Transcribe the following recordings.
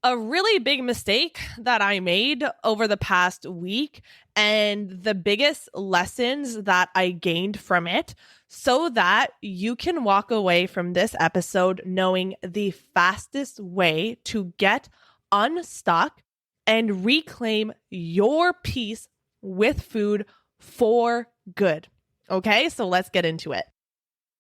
A really big mistake that I made over the past week and the biggest lessons that I gained from it so that you can walk away from this episode knowing the fastest way to get unstuck and reclaim your peace with food for good. Okay, so let's get into it.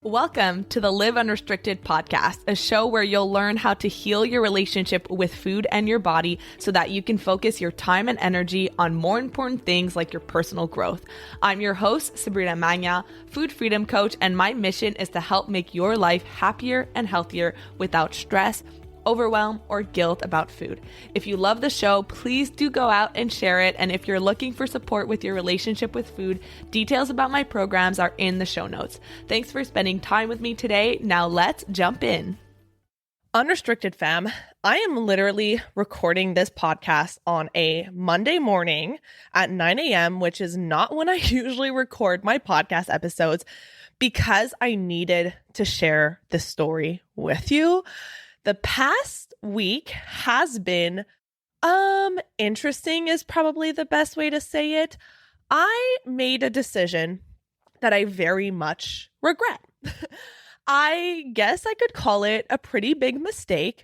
Welcome to the Live Unrestricted podcast, a show where you'll learn how to heal your relationship with food and your body so that you can focus your time and energy on more important things like your personal growth. I'm your host, Sabrina Magna, food freedom coach, and my mission is to help make your life happier and healthier without stress, overwhelm, or guilt about food. If you love the show, please do go out and share it. And if you're looking for support with your relationship with food, details about my programs are in the show notes. Thanks for spending time with me today. Now let's jump in. Unrestricted fam, I am literally recording this podcast on a Monday morning at 9 a.m., which is not when I usually record my podcast episodes, because I needed to share this story with you. The past week has been interesting is probably the best way to say it. I made a decision that I very much regret. I guess I could call it a pretty big mistake,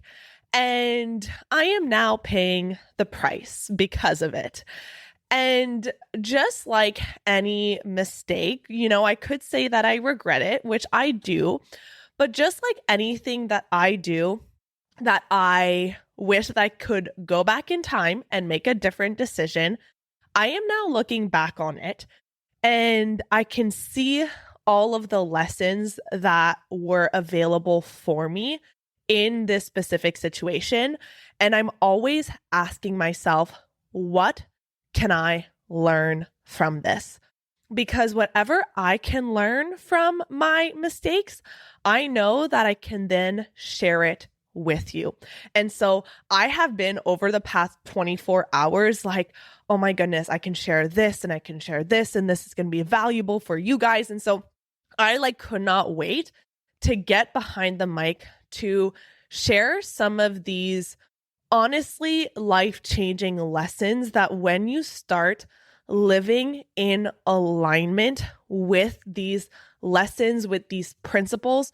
and I am now paying the price because of it. And just like any mistake, I could say that I regret it, which I do, but just like anything that I do, that I wish that I could go back in time and make a different decision, I am now looking back on it and I can see all of the lessons that were available for me in this specific situation. And I'm always asking myself, what can I learn from this? Because whatever I can learn from my mistakes, I know that I can then share it with you. And so I have been over the past 24 hours like, oh my goodness, I can share this and I can share this and this is going to be valuable for you guys. And so I could not wait to get behind the mic to share some of these honestly life-changing lessons that when you start living in alignment with these lessons, with these principles,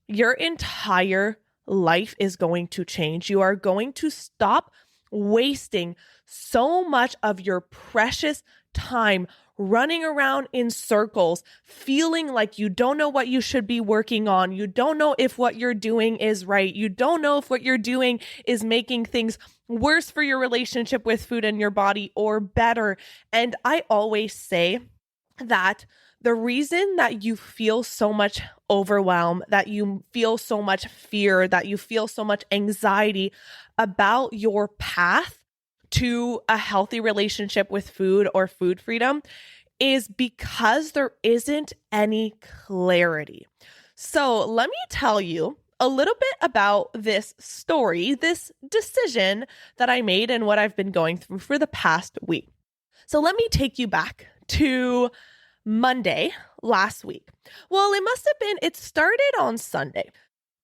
your entire life is going to change. You are going to stop wasting so much of your precious time running around in circles, feeling like you don't know what you should be working on. You don't know if what you're doing is right. You don't know if what you're doing is making things worse for your relationship with food and your body or better. And I always say that the reason that you feel so much overwhelm, that you feel so much fear, that you feel so much anxiety about your path to a healthy relationship with food or food freedom is because there isn't any clarity. So let me tell you a little bit about this story, this decision that I made and what I've been going through for the past week. So let me take you back to Monday last week. Well, it started on Sunday.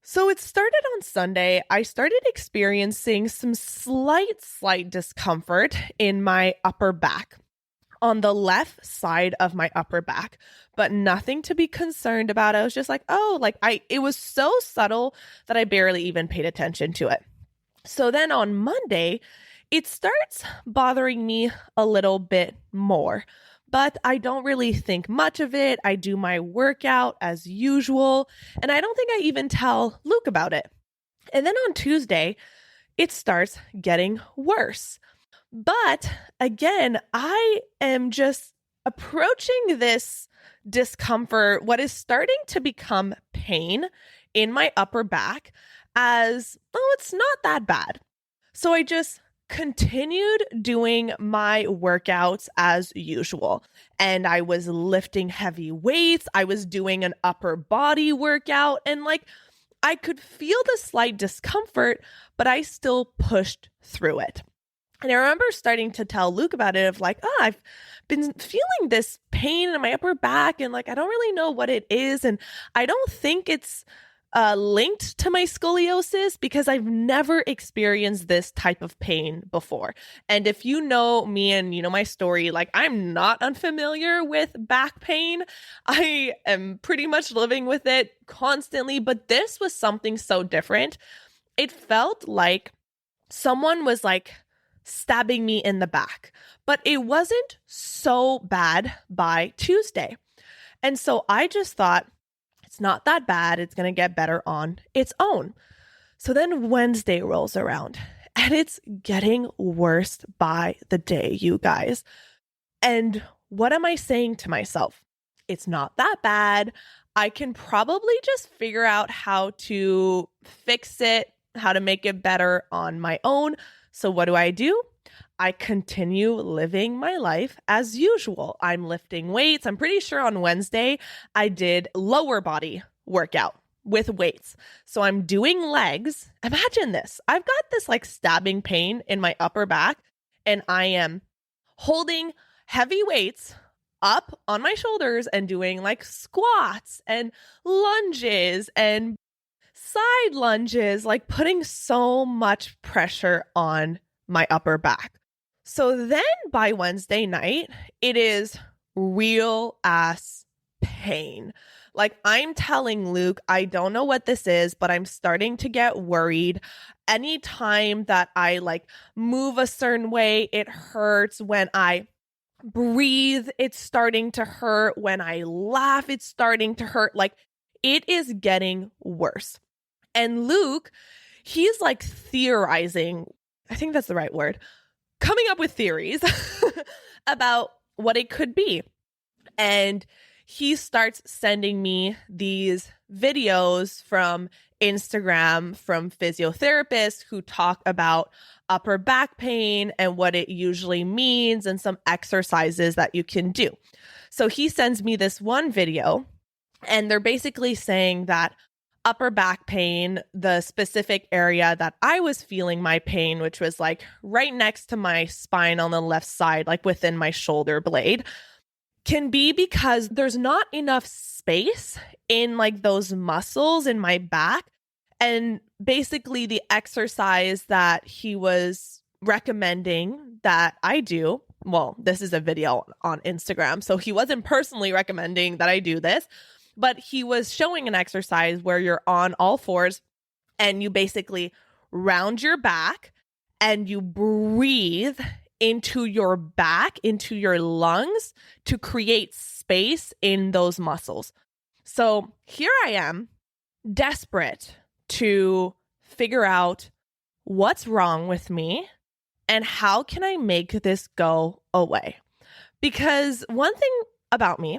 So it started on Sunday. I started experiencing some slight discomfort in my upper back, on the left side of my upper back, but nothing to be concerned about. I was just like, it was so subtle that I barely even paid attention to it. So then on Monday, it starts bothering me a little bit more. But I don't really think much of it. I do my workout as usual, and I don't think I even tell Luke about it. And then on Tuesday, it starts getting worse. But again, I am just approaching this discomfort, what is starting to become pain in my upper back, as, it's not that bad. So I just continued doing my workouts as usual. And I was lifting heavy weights. I was doing an upper body workout, and I could feel the slight discomfort, but I still pushed through it. And I remember starting to tell Luke about it of I've been feeling this pain in my upper back and I don't really know what it is. And I don't think it's linked to my scoliosis because I've never experienced this type of pain before. And if you know me and you know my story, like I'm not unfamiliar with back pain. I am pretty much living with it constantly, but this was something so different. It felt like someone was like stabbing me in the back, but it wasn't so bad by Tuesday. And so I just thought, it's not that bad. It's going to get better on its own. So then Wednesday rolls around and it's getting worse by the day, you guys. And what am I saying to myself? It's not that bad. I can probably just figure out how to fix it, how to make it better on my own. So what do? I continue living my life as usual. I'm lifting weights. I'm pretty sure on Wednesday I did lower body workout with weights. So I'm doing legs. Imagine this. I've got this like stabbing pain in my upper back and I am holding heavy weights up on my shoulders and doing like squats and lunges and side lunges, like putting so much pressure on my upper back. So then by Wednesday night, it is real ass pain. Like I'm telling Luke, I don't know what this is, but I'm starting to get worried. Anytime that I like move a certain way, it hurts. When I breathe, it's starting to hurt. When I laugh, it's starting to hurt. Like it is getting worse. And Luke, he's like theorizing. I think that's the right word. Coming up with theories about what it could be. And he starts sending me these videos from Instagram from physiotherapists who talk about upper back pain and what it usually means and some exercises that you can do. So he sends me this one video and they're basically saying that upper back pain, the specific area that I was feeling my pain, which was like right next to my spine on the left side, like within my shoulder blade, can be because there's not enough space in like those muscles in my back. And basically the exercise that he was recommending that I do, well, this is a video on Instagram, so he wasn't personally recommending that I do this, but he was showing an exercise where you're on all fours and you basically round your back and you breathe into your back, into your lungs to create space in those muscles. So here I am, desperate to figure out what's wrong with me and how can I make this go away? Because one thing about me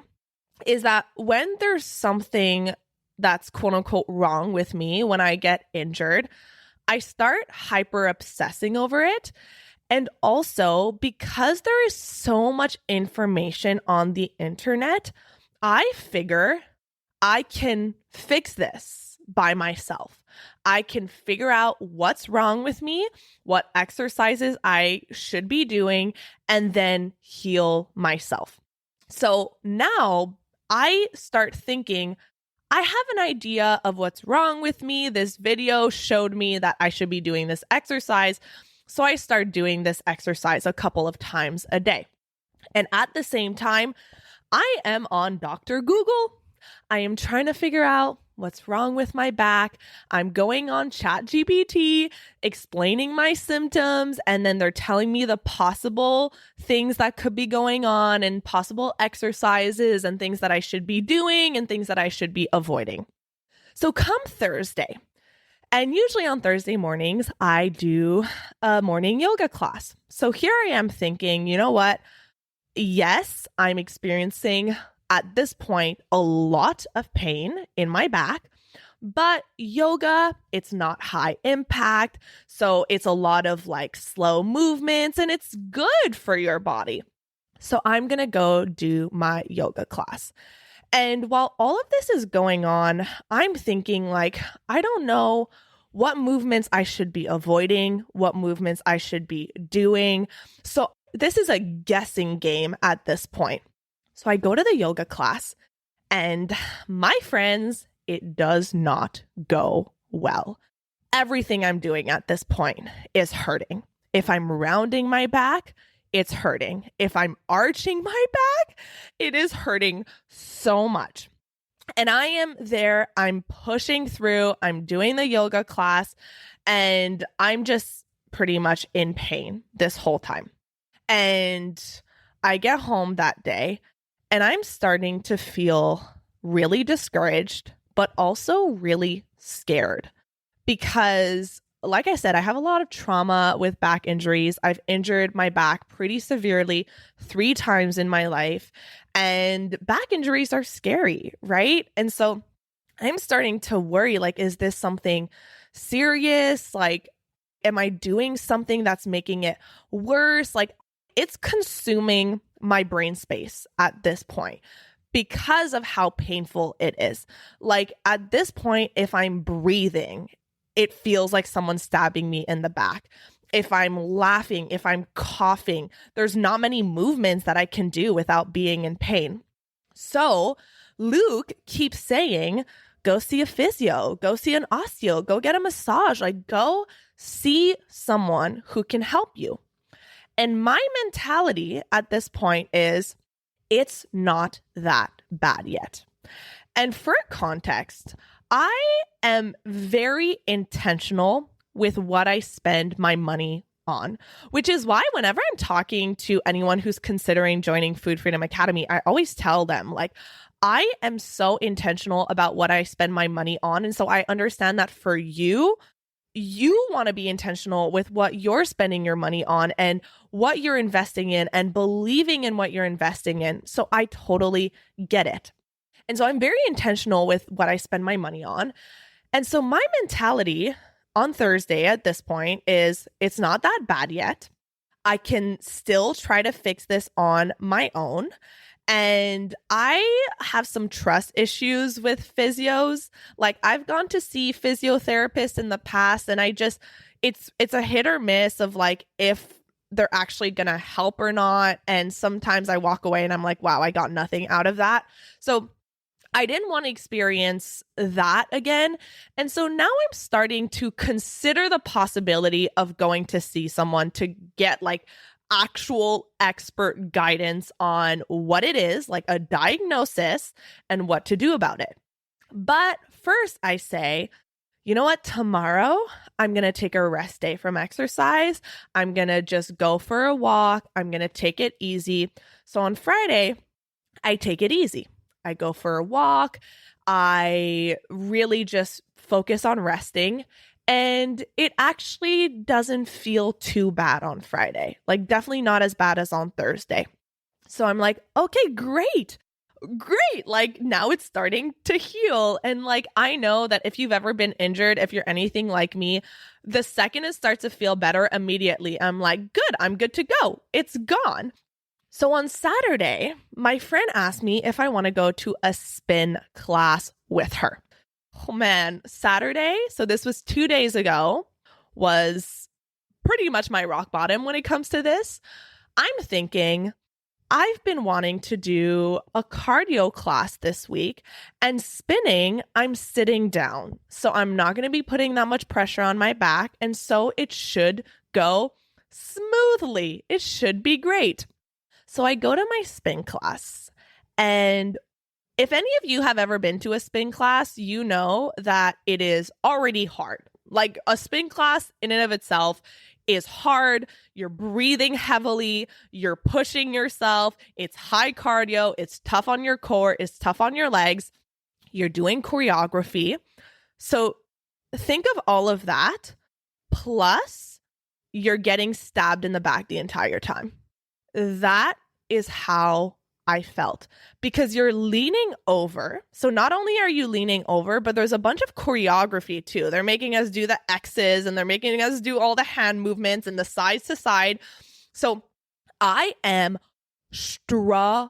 is that when there's something that's quote unquote wrong with me, when I get injured, I start hyper obsessing over it. And also because there is so much information on the internet, I figure I can fix this by myself. I can figure out what's wrong with me, what exercises I should be doing, and then heal myself. So now I start thinking, I have an idea of what's wrong with me. This video showed me that I should be doing this exercise. So I start doing this exercise a couple of times a day. And at the same time, I am on Dr. Google. I am trying to figure out what's wrong with my back. I'm going on ChatGPT, explaining my symptoms, and then they're telling me the possible things that could be going on and possible exercises and things that I should be doing and things that I should be avoiding. So come Thursday, and usually on Thursday mornings, I do a morning yoga class. So here I am thinking, you know what? Yes, I'm experiencing at this point a lot of pain in my back, but yoga, it's not high impact. So it's a lot of like slow movements and it's good for your body. So I'm going to go do my yoga class. And while all of this is going on, I'm thinking like, I don't know what movements I should be avoiding, what movements I should be doing. So this is a guessing game at this point. So I go to the yoga class and my friends it does not go well. Everything I'm doing at this point is hurting. If I'm rounding my back, it's hurting. If I'm arching my back, it is hurting so much. And I am there, I'm pushing through, I'm doing the yoga class, and I'm just pretty much in pain this whole time. And I get home that day and I'm starting to feel really discouraged, but also really scared because, like I said, I have a lot of trauma with back injuries. I've injured my back pretty severely 3 times in my life, and back injuries are scary, right? And so I'm starting to worry, like, is this something serious? Like, am I doing something that's making it worse? Like, it's consuming my brain space at this point because of how painful it is. Like, at this point, if I'm breathing, it feels like someone's stabbing me in the back. If I'm laughing, if I'm coughing, there's not many movements that I can do without being in pain. So Luke keeps saying, go see a physio, go see an osteo, go get a massage, like go see someone who can help you. And my mentality at this point is, it's not that bad yet. And for context, I am very intentional with what I spend my money on, which is why whenever I'm talking to anyone who's considering joining Food Freedom Academy, I always tell them, like, I am so intentional about what I spend my money on. And so I understand that for you, you want to be intentional with what you're spending your money on and what you're investing in and believing in what you're investing in. So I totally get it. And so I'm very intentional with what I spend my money on. And so my mentality on Thursday at this point is, it's not that bad yet. I can still try to fix this on my own. And I have some trust issues with physios. Like, I've gone to see physiotherapists in the past, and it's a hit or miss of like if they're actually going to help or not. And sometimes I walk away and I'm like, wow, I got nothing out of that. So I didn't want to experience that again. And so now I'm starting to consider the possibility of going to see someone to get like actual expert guidance on what it is, like a diagnosis, and what to do about it. But first I say, you know what? Tomorrow, I'm going to take a rest day from exercise. I'm going to just go for a walk. I'm going to take it easy. So on Friday, I take it easy. I go for a walk. I really just focus on resting. And it actually doesn't feel too bad on Friday. Like, definitely not as bad as on Thursday. So I'm like, okay, great. Like, now it's starting to heal. And like, I know that if you've ever been injured, if you're anything like me, the second it starts to feel better, immediately I'm like, good, I'm good to go. It's gone. So on Saturday, my friend asked me if I want to go to a spin class with her. Oh man, Saturday, so this was 2 days ago, was pretty much my rock bottom when it comes to this. I'm thinking, I've been wanting to do a cardio class this week, and spinning, I'm sitting down. So I'm not going to be putting that much pressure on my back. And so it should go smoothly. It should be great. So I go to my spin class, and if any of you have ever been to a spin class, you know that it is already hard. Like, a spin class in and of itself is hard. You're breathing heavily. You're pushing yourself. It's high cardio. It's tough on your core. It's tough on your legs. You're doing choreography. So think of all of that. Plus, you're getting stabbed in the back the entire time. That is how I felt, because you're leaning over. So not only are you leaning over, but there's a bunch of choreography too. They're making us do the X's, and they're making us do all the hand movements and the sides to side. So I am struggling.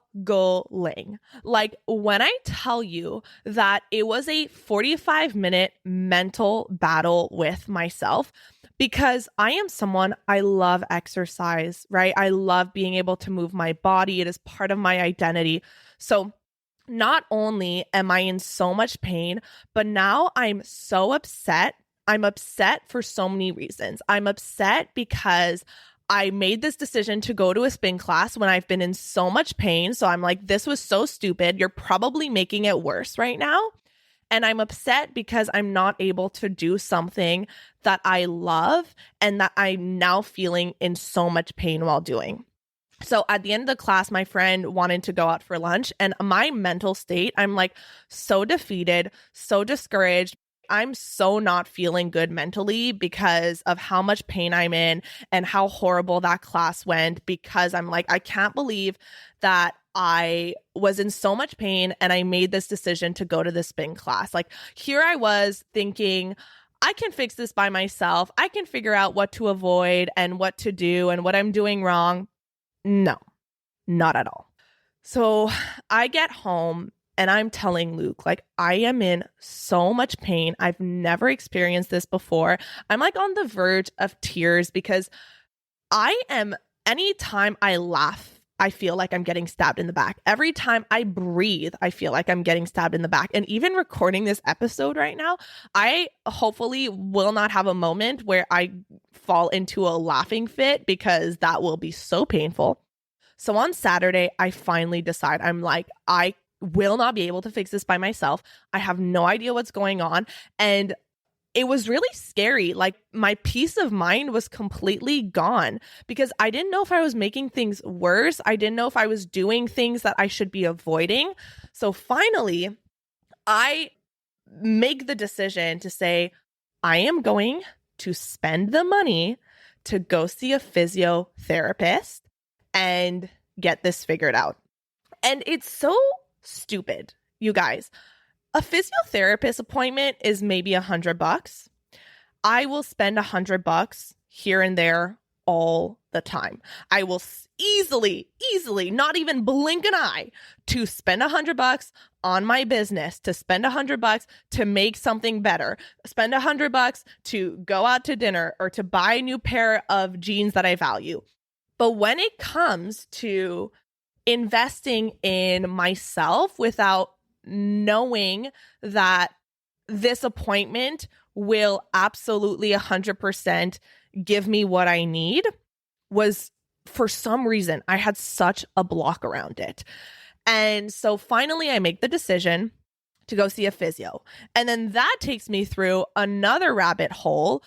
Like, when I tell you that it was a 45-minute mental battle with myself, because I am someone, I love exercise, right? I love being able to move my body. It is part of my identity. So not only am I in so much pain, but now I'm so upset. I'm upset for so many reasons. I'm upset because I made this decision to go to a spin class when I've been in so much pain. So I'm like, this was so stupid. You're probably making it worse right now. And I'm upset because I'm not able to do something that I love and that I'm now feeling in so much pain while doing. So at the end of the class, my friend wanted to go out for lunch, and my mental state, I'm like so defeated, so discouraged. I'm so not feeling good mentally because of how much pain I'm in and how horrible that class went, because I'm like, I can't believe that I was in so much pain and I made this decision to go to the spin class. Like, here I was thinking, I can fix this by myself. I can figure out what to avoid and what to do and what I'm doing wrong. No, not at all. So I get home and I'm telling Luke, like, I am in so much pain. I've never experienced this before. I'm like on the verge of tears because anytime I laugh, I feel like I'm getting stabbed in the back. Every time I breathe, I feel like I'm getting stabbed in the back. And even recording this episode right now, I hopefully will not have a moment where I fall into a laughing fit because that will be so painful. So on Saturday, I finally decide, I'm like, I will not be able to fix this by myself. I have no idea what's going on. And it was really scary. Like, my peace of mind was completely gone because I didn't know if I was making things worse. I didn't know if I was doing things that I should be avoiding. So finally, I make the decision to say, I am going to spend the money to go see a physiotherapist and get this figured out. And it's so stupid, you guys. A physiotherapist appointment is maybe $100. I will spend $100 here and there all the time. I will easily, not even blink an eye, to spend $100 on my business, to spend $100 to make something better, spend $100 to go out to dinner or to buy a new pair of jeans that I value. But when it comes to investing in myself without knowing that this appointment will absolutely 100% give me what I need, was, for some reason, I had such a block around it. And so finally I make the decision to go see a physio. And then that takes me through another rabbit hole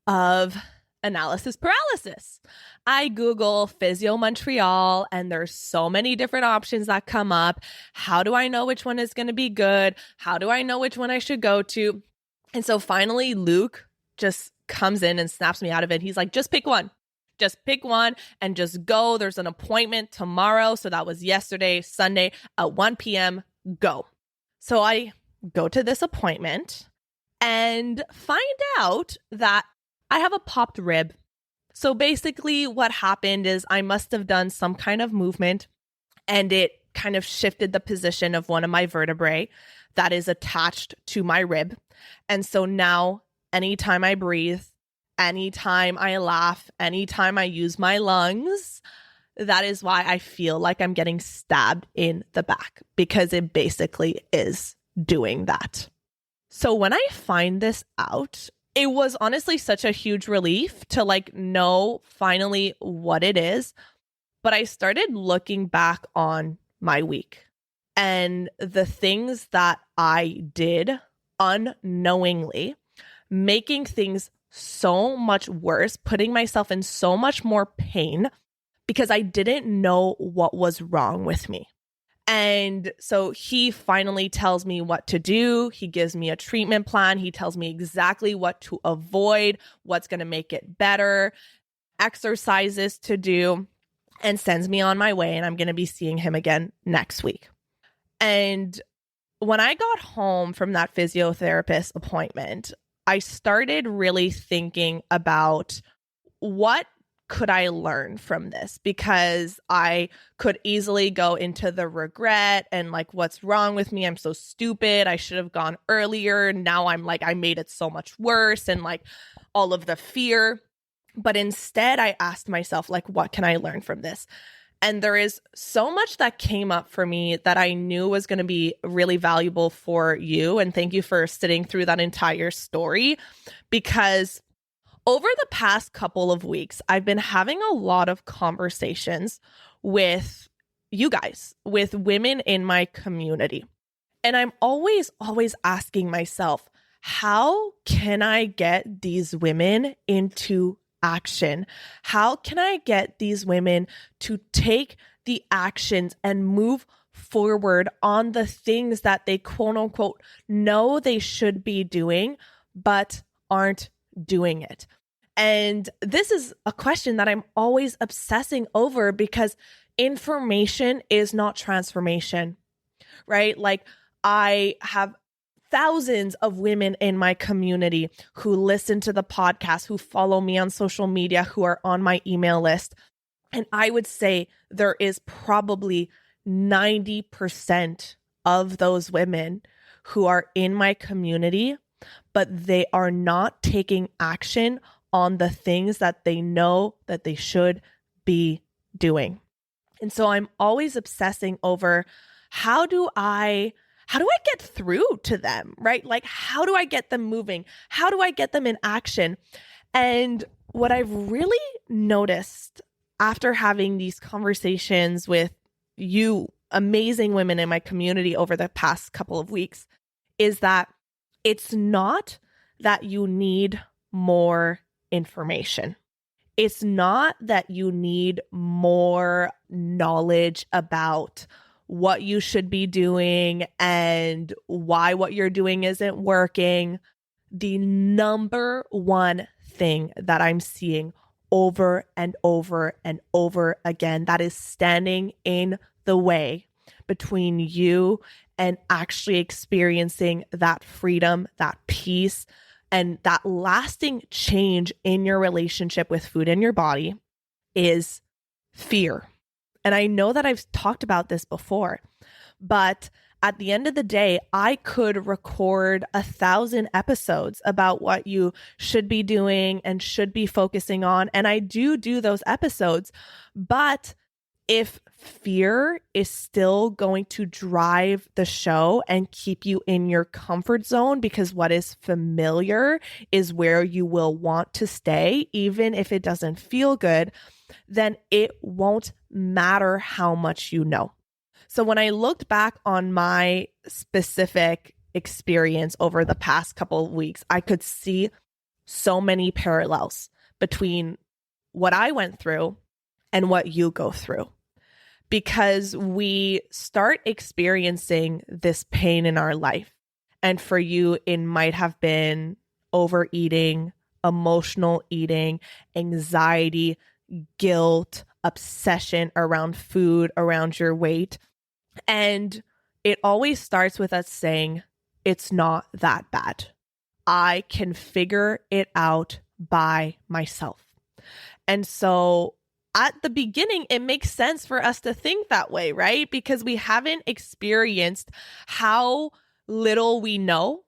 of analysis paralysis. I Google Physio Montreal and there's so many different options that come up. How do I know which one is going to be good? How do I know which one I should go to? And so finally, Luke just comes in and snaps me out of it. He's like, just pick one. Just pick one and just go. There's an appointment tomorrow. So that was yesterday, Sunday at 1 p.m. Go. So I go to this appointment and find out that I have a popped rib. So basically what happened is I must have done some kind of movement and it kind of shifted the position of one of my vertebrae that is attached to my rib. And so now anytime I breathe, anytime I laugh, anytime I use my lungs, that is why I feel like I'm getting stabbed in the back, because it basically is doing that. So when I find this out, it was honestly such a huge relief to know finally what it is. But I started looking back on my week and the things that I did unknowingly, making things so much worse, putting myself in so much more pain because I didn't know what was wrong with me. And so he finally tells me what to do. He gives me a treatment plan. He tells me exactly what to avoid, what's going to make it better, exercises to do, and sends me on my way. And I'm going to be seeing him again next week. And when I got home from that physiotherapist appointment, I started really thinking about what could I learn from this, because I could easily go into the regret and what's wrong with me? I'm so stupid. I should have gone earlier. Now I'm I made it so much worse, and all of the fear. But instead I asked myself, what can I learn from this? And there is so much that came up for me that I knew was going to be really valuable for you. And thank you for sitting through that entire story, because over the past couple of weeks, I've been having a lot of conversations with you guys, with women in my community. And I'm always asking myself, how can I get these women into action? How can I get these women to take the actions and move forward on the things that they quote unquote know they should be doing, but aren't doing it? And this is a question that I'm always obsessing over, because information is not transformation, right? Like, I have thousands of women in my community who listen to the podcast, who follow me on social media, who are on my email list. And I would say there is probably 90% of those women who are in my community, but they are not taking action on the things that they know that they should be doing. And so I'm always obsessing over, how do I get through to them, right? Like, how do I get them moving? How do I get them in action? And what I've really noticed after having these conversations with you amazing women in my community over the past couple of weeks is that it's not that you need more information. It's not that you need more knowledge about what you should be doing and why what you're doing isn't working. The number one thing that I'm seeing over and over and over again that is standing in the way between you and actually experiencing that freedom, that peace, and that lasting change in your relationship with food and your body is fear. And I know that I've talked about this before, but at the end of the day, I could record 1,000 episodes about what you should be doing and should be focusing on. And I do those episodes, but if fear is still going to drive the show and keep you in your comfort zone, because what is familiar is where you will want to stay, even if it doesn't feel good, then it won't matter how much you know. So when I looked back on my specific experience over the past couple of weeks, I could see so many parallels between what I went through and what you go through. Because we start experiencing this pain in our life. And for you, it might have been overeating, emotional eating, anxiety, guilt, obsession around food, around your weight. And it always starts with us saying, it's not that bad. I can figure it out by myself. And so at the beginning, it makes sense for us to think that way, right? Because we haven't experienced how little we know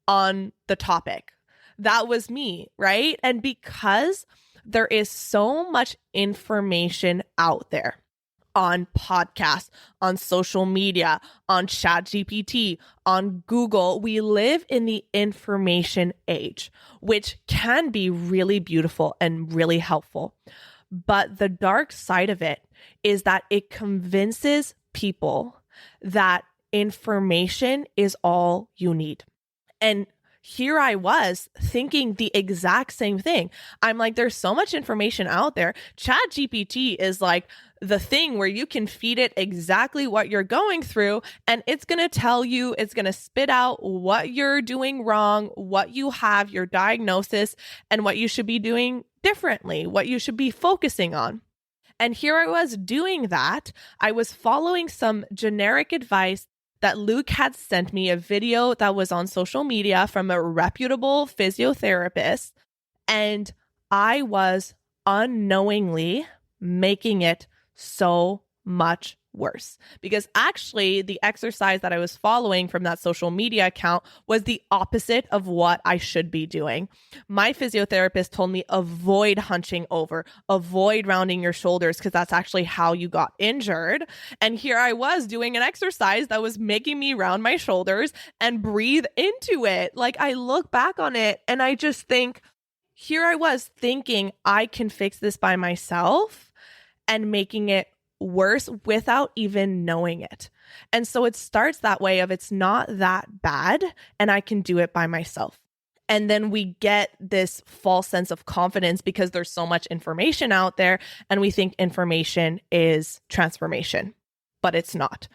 on the topic. That was me, right? And because there is so much information out there on podcasts, on social media, on ChatGPT, on Google, we live in the information age, which can be really beautiful and really helpful. But the dark side of it is that it convinces people that information is all you need. And here I was thinking the exact same thing. I'm like, there's so much information out there. ChatGPT is like the thing where you can feed it exactly what you're going through, and it's going to tell you, it's going to spit out what you're doing wrong, what you have, your diagnosis, and what you should be doing differently, what you should be focusing on. And here I was doing that. I was following some generic advice that Luke had sent me, a video that was on social media from a reputable physiotherapist. And I was unknowingly making it so much worse. Because actually, the exercise that I was following from that social media account was the opposite of what I should be doing. My physiotherapist told me avoid hunching over, avoid rounding your shoulders, because that's actually how you got injured. And here I was doing an exercise that was making me round my shoulders and breathe into it. Like, I look back on it and I just think, here I was thinking I can fix this by myself and making it worse without even knowing it. And so it starts that way of it's not that bad and I can do it by myself. And then we get this false sense of confidence because there's so much information out there and we think information is transformation, but it's not.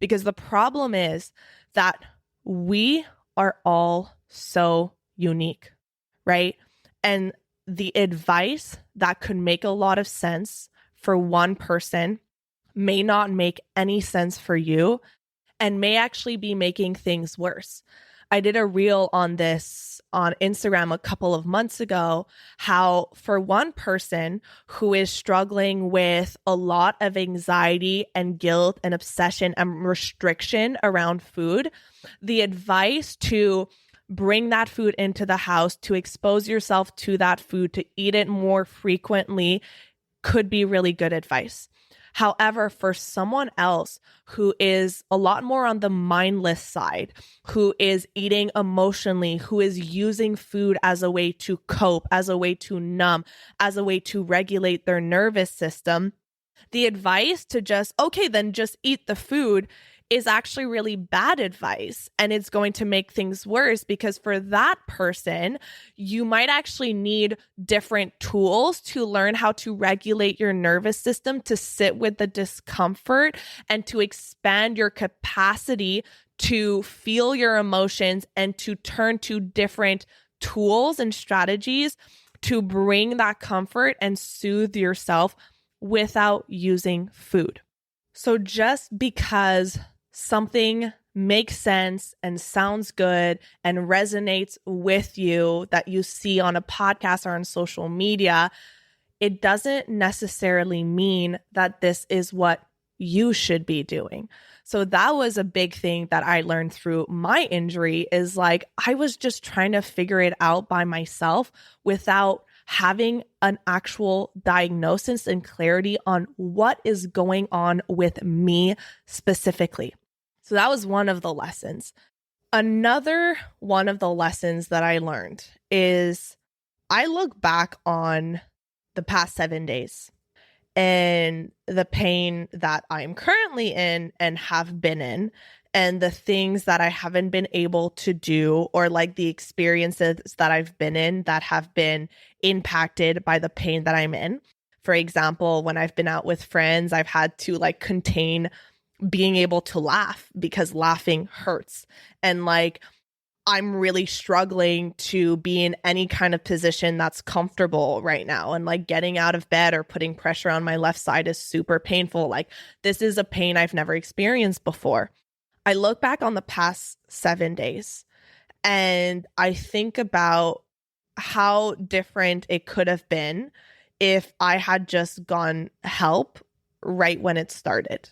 Because the problem is that we are all so unique, right? And the advice that could make a lot of sense for one person may not make any sense for you and may actually be making things worse. I did a reel on this on Instagram a couple of months ago, how for one person who is struggling with a lot of anxiety and guilt and obsession and restriction around food, the advice to bring that food into the house, to expose yourself to that food, to eat it more frequently could be really good advice. However, for someone else who is a lot more on the mindless side, who is eating emotionally, who is using food as a way to cope, as a way to numb, as a way to regulate their nervous system, the advice to just, okay, then just eat the food is actually really bad advice. And it's going to make things worse because for that person, you might actually need different tools to learn how to regulate your nervous system, to sit with the discomfort and to expand your capacity to feel your emotions and to turn to different tools and strategies to bring that comfort and soothe yourself without using food. So just because something makes sense and sounds good and resonates with you that you see on a podcast or on social media, it doesn't necessarily mean that this is what you should be doing. So that was a big thing that I learned through my injury is like, I was just trying to figure it out by myself without having an actual diagnosis and clarity on what is going on with me specifically. So that was one of the lessons. Another one of the lessons that I learned is I look back on the past 7 days and the pain that I'm currently in and have been in, and the things that I haven't been able to do, or like the experiences that I've been in that have been impacted by the pain that I'm in. For example, when I've been out with friends, I've had to like contain being able to laugh because laughing hurts. And like, I'm really struggling to be in any kind of position that's comfortable right now. And like getting out of bed or putting pressure on my left side is super painful. Like, this is a pain I've never experienced before. I look back on the past 7 days and I think about how different it could have been if I had just gone help right when it started,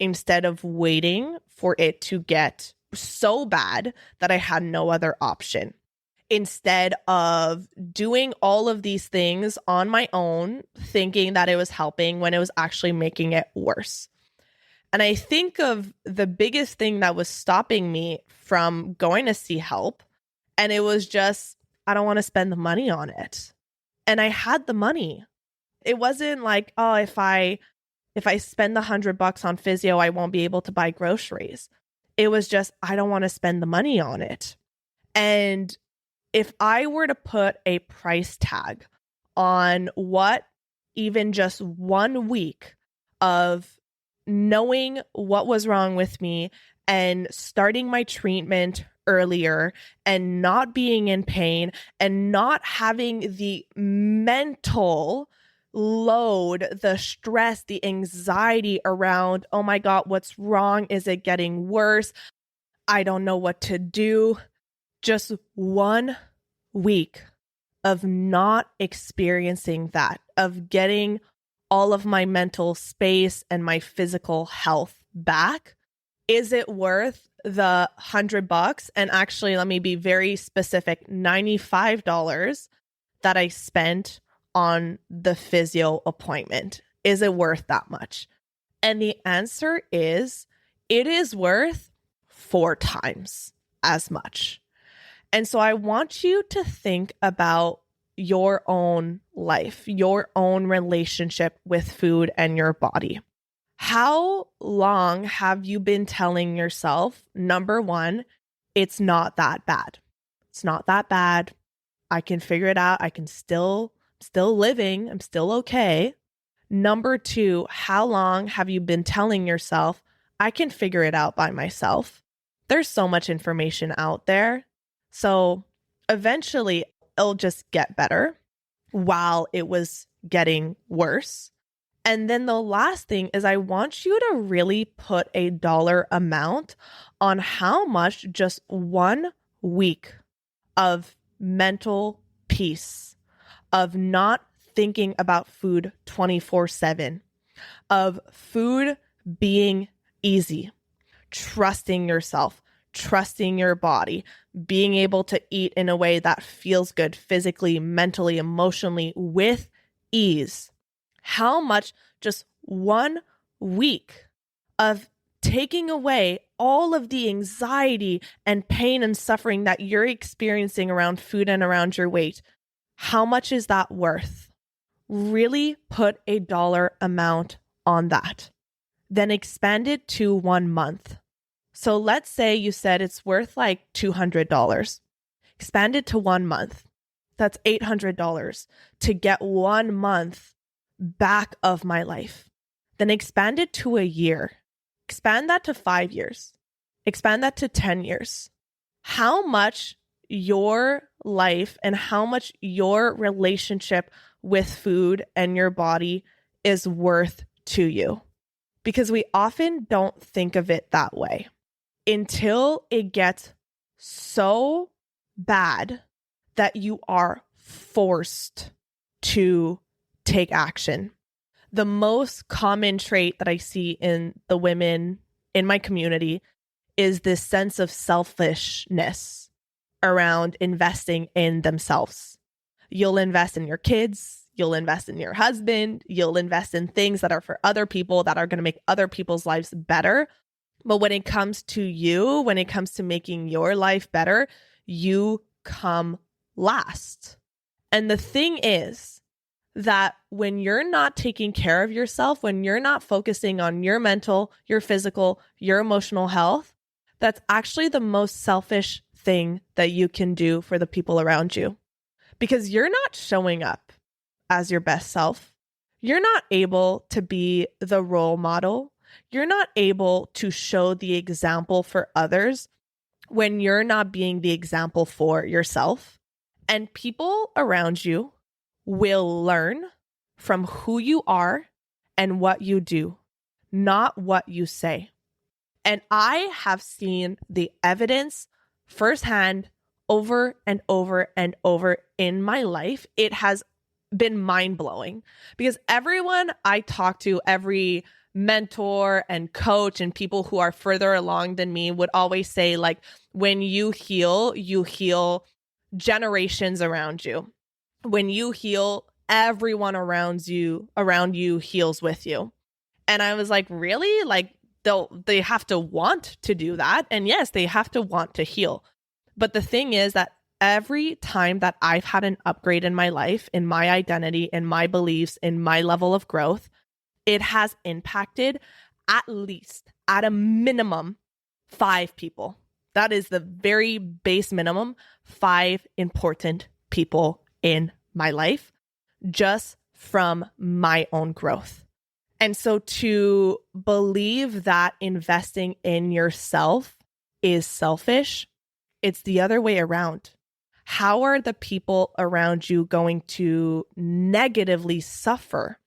instead of waiting for it to get so bad that I had no other option. Instead of doing all of these things on my own, thinking that it was helping when it was actually making it worse. And I think of the biggest thing that was stopping me from going to see help, and it was just, I don't want to spend the money on it. And I had the money. It wasn't like, oh, if I spend the $100 on physio, I won't be able to buy groceries. It was just, I don't want to spend the money on it. And if I were to put a price tag on what even just 1 week of knowing what was wrong with me and starting my treatment earlier and not being in pain and not having the mental load, the stress, the anxiety around, oh my God, what's wrong? Is it getting worse? I don't know what to do. Just 1 week of not experiencing that, of getting all of my mental space and my physical health back? Is it worth the $100? And actually, let me be very specific, $95 that I spent on the physio appointment. Is it worth that much? And the answer is, it is worth 4 times as much. And so I want you to think about your own life, your own relationship with food and your body. How long have you been telling yourself, number one, it's not that bad. It's not that bad. I can figure it out. I can still living. I'm still okay. Number two, how long have you been telling yourself, I can figure it out by myself? There's so much information out there. So eventually it'll just get better while it was getting worse. And then the last thing is, I want you to really put a dollar amount on how much just 1 week of mental peace, of not thinking about food 24/7, of food being easy, trusting yourself, trusting your body, being able to eat in a way that feels good physically, mentally, emotionally, with ease. How much just 1 week of taking away all of the anxiety and pain and suffering that you're experiencing around food and around your weight, how much is that worth? Really put a dollar amount on that. Then expand it to 1 month. So let's say you said it's worth like $200. Expand it to 1 month. That's $800 to get 1 month back of my life. Then expand it to a year. Expand that to 5 years. Expand that to 10 years. How much your life and how much your relationship with food and your body is worth to you. Because we often don't think of it that way until it gets so bad that you are forced to take action. The most common trait that I see in the women in my community is this sense of selfishness around investing in themselves. You'll invest in your kids, you'll invest in your husband, you'll invest in things that are for other people that are going to make other people's lives better. But when it comes to you, when it comes to making your life better, you come last. And the thing is that when you're not taking care of yourself, when you're not focusing on your mental, your physical, your emotional health, that's actually the most selfish thing that you can do for the people around you. Because you're not showing up as your best self. You're not able to be the role model. You're not able to show the example for others when you're not being the example for yourself. And people around you will learn from who you are and what you do, not what you say. And I have seen the evidence firsthand over and over and over in my life. It has been mind-blowing because everyone I talk to, every mentor and coach and people who are further along than me would always say, like, when you heal generations around you. When you heal, everyone around you heals with you. And I was like, really? Like, they have to want to do that. And yes, they have to want to heal. But the thing is that every time that I've had an upgrade in my life, in my identity, in my beliefs, in my level of growth, it has impacted at least, at a minimum, 5 people. That is the very base minimum, 5 important people in my life, just from my own growth. And so to believe that investing in yourself is selfish, it's the other way around. How are the people around you going to negatively suffer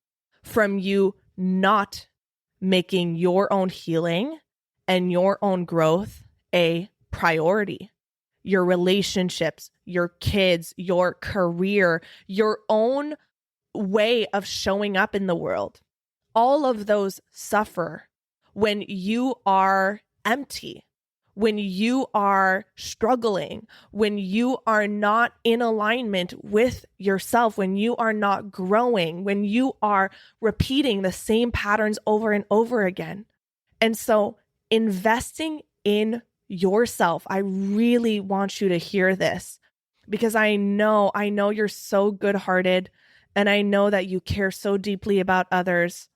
from you not making your own healing and your own growth a priority? Your relationships, your kids, your career, your own way of showing up in the world. All of those suffer when you are empty, when you are struggling, when you are not in alignment with yourself, when you are not growing, when you are repeating the same patterns over and over again. And so investing in yourself, I really want you to hear this, because I know you're so good-hearted, and I know that you care so deeply about others,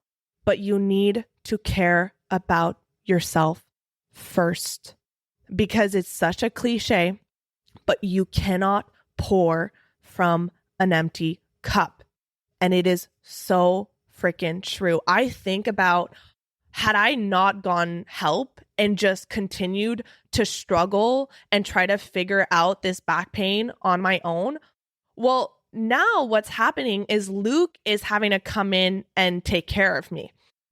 but you need to care about yourself first, because it's such a cliche, but you cannot pour from an empty cup. And it is so freaking true. I think about, had I not gotten help and just continued to struggle and try to figure out this back pain on my own, well, now what's happening is Luke is having to come in and take care of me,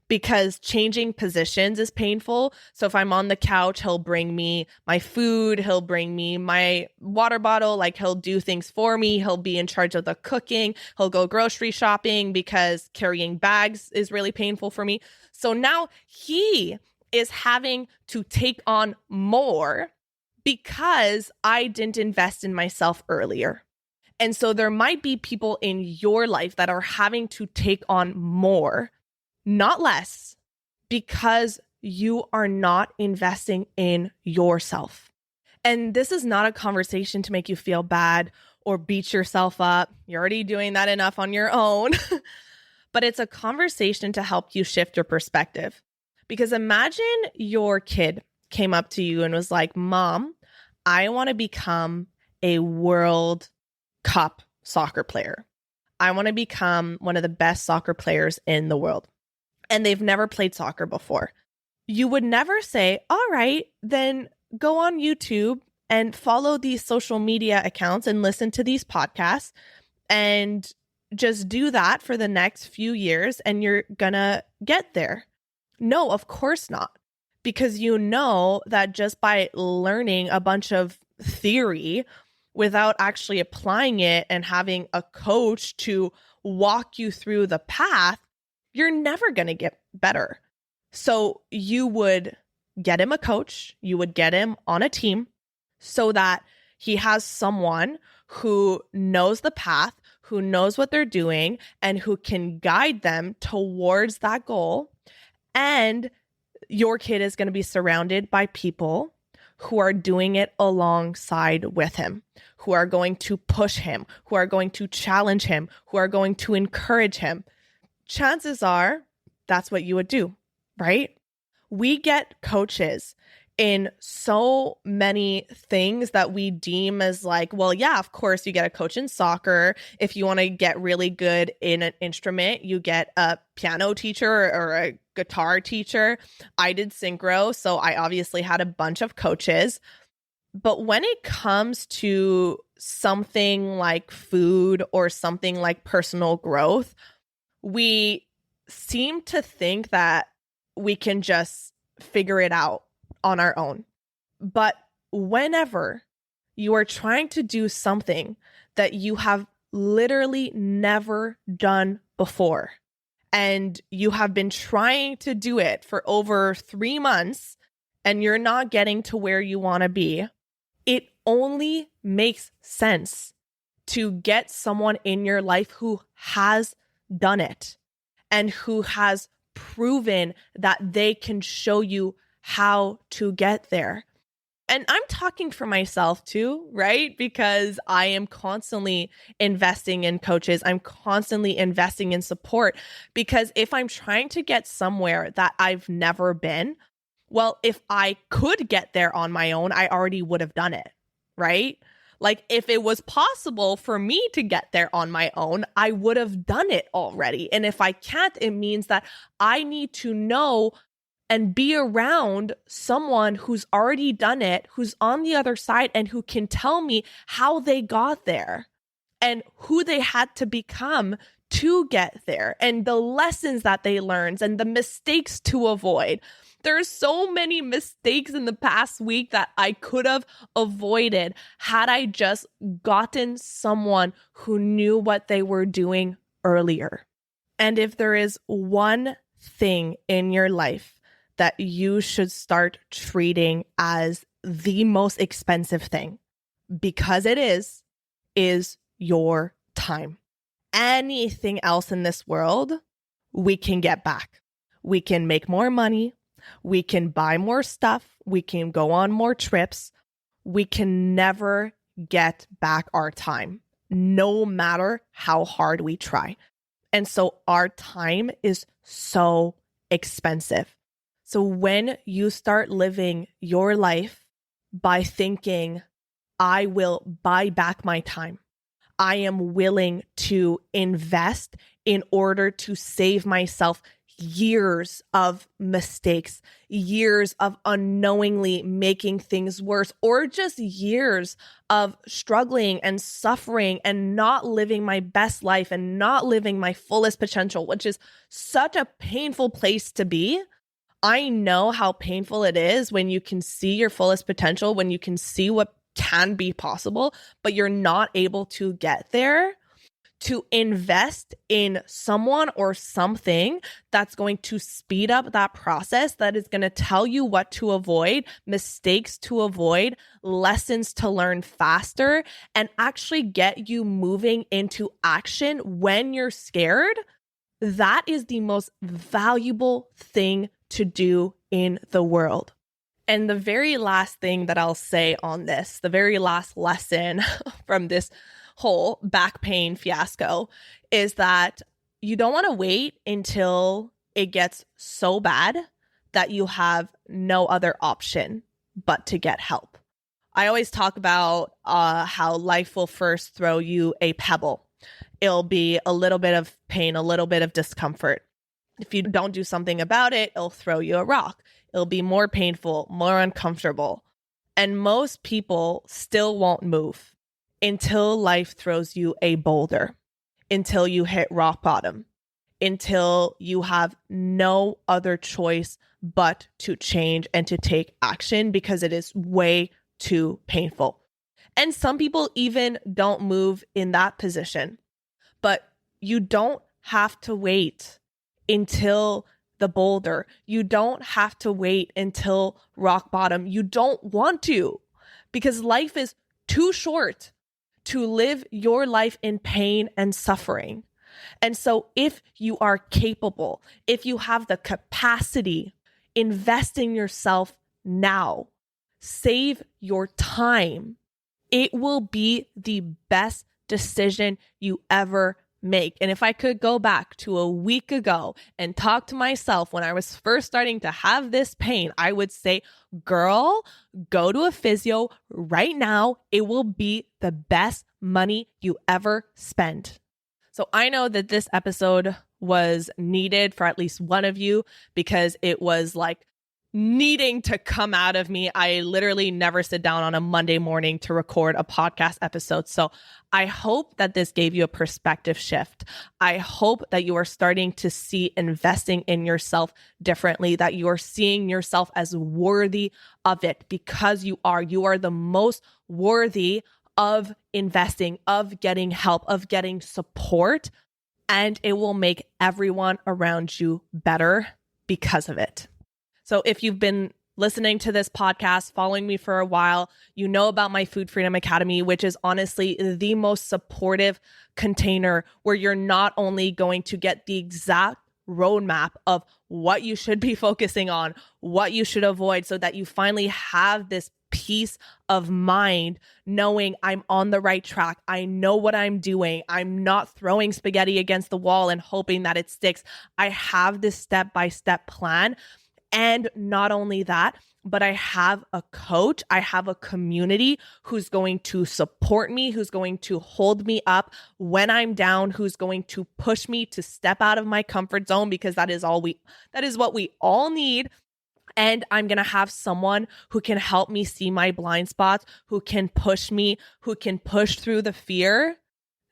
because changing positions is painful. So if I'm on the couch, he'll bring me my food, he'll bring me my water bottle, like he'll do things for me. He'll be in charge of the cooking. He'll go grocery shopping, because carrying bags is really painful for me. So now he is having to take on more because I didn't invest in myself earlier. And so there might be people in your life that are having to take on more, not less, because you are not investing in yourself. And this is not a conversation to make you feel bad or beat yourself up. You're already doing that enough on your own. But it's a conversation to help you shift your perspective. Because imagine your kid came up to you and was like, Mom, I want to become a World Cup soccer player. I want to become one of the best soccer players in the world. And they've never played soccer before. You would never say, all right, then go on YouTube and follow these social media accounts and listen to these podcasts and just do that for the next few years and you're gonna get there. No, of course not. Because you know that just by learning a bunch of theory without actually applying it and having a coach to walk you through the path, you're never going to get better. So you would get him a coach, you would get him on a team so that he has someone who knows the path, who knows what they're doing, and who can guide them towards that goal. And your kid is going to be surrounded by people who are doing it alongside with him, who are going to push him, who are going to challenge him, who are going to encourage him. Chances are that's what you would do, right? We get coaches in so many things that we deem as like, well, yeah, of course you get a coach in soccer. If you want to get really good in an instrument, you get a piano teacher or a guitar teacher. I did synchro, so I obviously had a bunch of coaches. But when it comes to something like food or something like personal growth, we seem to think that we can just figure it out on our own. But whenever you are trying to do something that you have literally never done before, and you have been trying to do it for over 3 months, and you're not getting to where you want to be, it only makes sense to get someone in your life who has done it and who has proven that they can show you how to get there. And I'm talking for myself too, right? Because I am constantly investing in coaches. I'm constantly investing in support, because if I'm trying to get somewhere that I've never been, well, if I could get there on my own, I already would have done it, right? Like if it was possible for me to get there on my own, I would have done it already. And if I can't, it means that I need to know and be around someone who's already done it, who's on the other side, and who can tell me how they got there and who they had to become to get there and the lessons that they learned and the mistakes to avoid. There's so many mistakes in the past week that I could have avoided had I just gotten someone who knew what they were doing earlier. And if there is one thing in your life that you should start treating as the most expensive thing, because it is your time. Anything else in this world, we can get back. We can make more money. We can buy more stuff. We can go on more trips. We can never get back our time, no matter how hard we try. And so our time is so expensive. So when you start living your life by thinking, I will buy back my time, I am willing to invest in order to save myself years of mistakes, years of unknowingly making things worse, or just years of struggling and suffering and not living my best life and not living my fullest potential, which is such a painful place to be. I know how painful it is when you can see your fullest potential, when you can see what can be possible, but you're not able to get there. To invest in someone or something that's going to speed up that process, that is going to tell you what to avoid, mistakes to avoid, lessons to learn faster, and actually get you moving into action when you're scared, that is the most valuable thing to do in the world. And the very last thing that I'll say on this, the very last lesson from this whole back pain fiasco, is that you don't want to wait until it gets so bad that you have no other option but to get help. I always talk about how life will first throw you a pebble. It'll be a little bit of pain, a little bit of discomfort. If you don't do something about it, it'll throw you a rock. It'll be more painful, more uncomfortable. And most people still won't move until life throws you a boulder, until you hit rock bottom, until you have no other choice but to change and to take action because it is way too painful. And some people even don't move in that position. But you don't have to wait until the boulder. You don't have to wait until rock bottom. You don't want to, because life is too short to live your life in pain and suffering. And so if you are capable, if you have the capacity, invest in yourself now. Save your time. It will be the best decision you ever make. And if I could go back to a week ago and talk to myself when I was first starting to have this pain, I would say, girl, go to a physio right now. It will be the best money you ever spend. So I know that this episode was needed for at least one of you, because it was like needing to come out of me. I literally never sit down on a Monday morning to record a podcast episode. So I hope that this gave you a perspective shift. I hope that you are starting to see investing in yourself differently, that you are seeing yourself as worthy of it, because you are the most worthy of investing, of getting help, of getting support, and it will make everyone around you better because of it. So if you've been listening to this podcast, following me for a while, you know about my Food Freedom Academy, which is honestly the most supportive container where you're not only going to get the exact roadmap of what you should be focusing on, what you should avoid, so that you finally have this peace of mind knowing I'm on the right track. I know what I'm doing. I'm not throwing spaghetti against the wall and hoping that it sticks. I have this step-by-step plan. And not only that, but I have a coach, I have a community who's going to support me, who's going to hold me up when I'm down, who's going to push me to step out of my comfort zone, because that is what we all need. And I'm going to have someone who can help me see my blind spots, who can push me, who can push through the fear.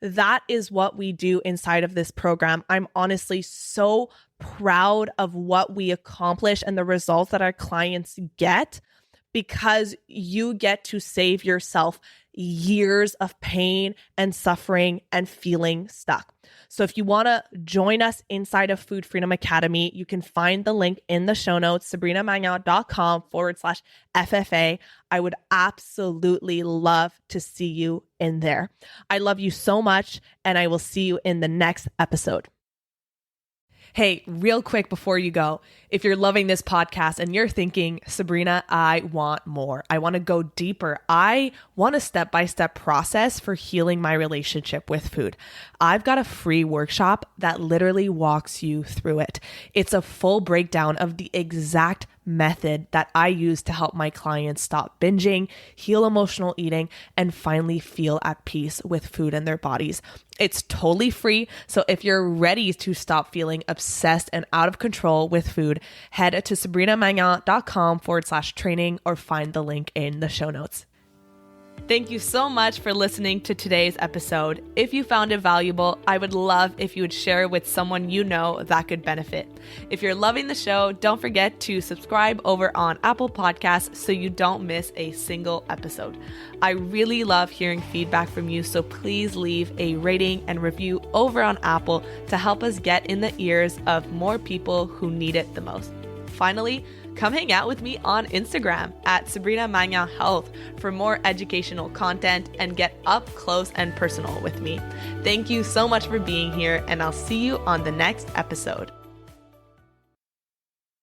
That is what we do inside of this program. I'm honestly so proud of what we accomplish and the results that our clients get, because you get to save yourself years of pain and suffering and feeling stuck. So if you want to join us inside of Food Freedom Academy, you can find the link in the show notes, sabrinamagnan.com/FFA. I would absolutely love to see you in there. I love you so much, and I will see you in the next episode. Hey, real quick before you go, if you're loving this podcast and you're thinking, Sabrina, I want more. I want to go deeper. I want a step-by-step process for healing my relationship with food. I've got a free workshop that literally walks you through it. It's a full breakdown of the exact method that I use to help my clients stop binging, heal emotional eating, and finally feel at peace with food in their bodies. It's totally free. So if you're ready to stop feeling obsessed and out of control with food, head to sabrinamagnan.com/training or find the link in the show notes. Thank you so much for listening to today's episode. If you found it valuable, I would love if you would share it with someone you know that could benefit. If you're loving the show, don't forget to subscribe over on Apple Podcasts so you don't miss a single episode. I really love hearing feedback from you, so please leave a rating and review over on Apple to help us get in the ears of more people who need it the most. Finally, come hang out with me on Instagram at Sabrina Magnan Health for more educational content and get up close and personal with me. Thank you so much for being here, and I'll see you on the next episode.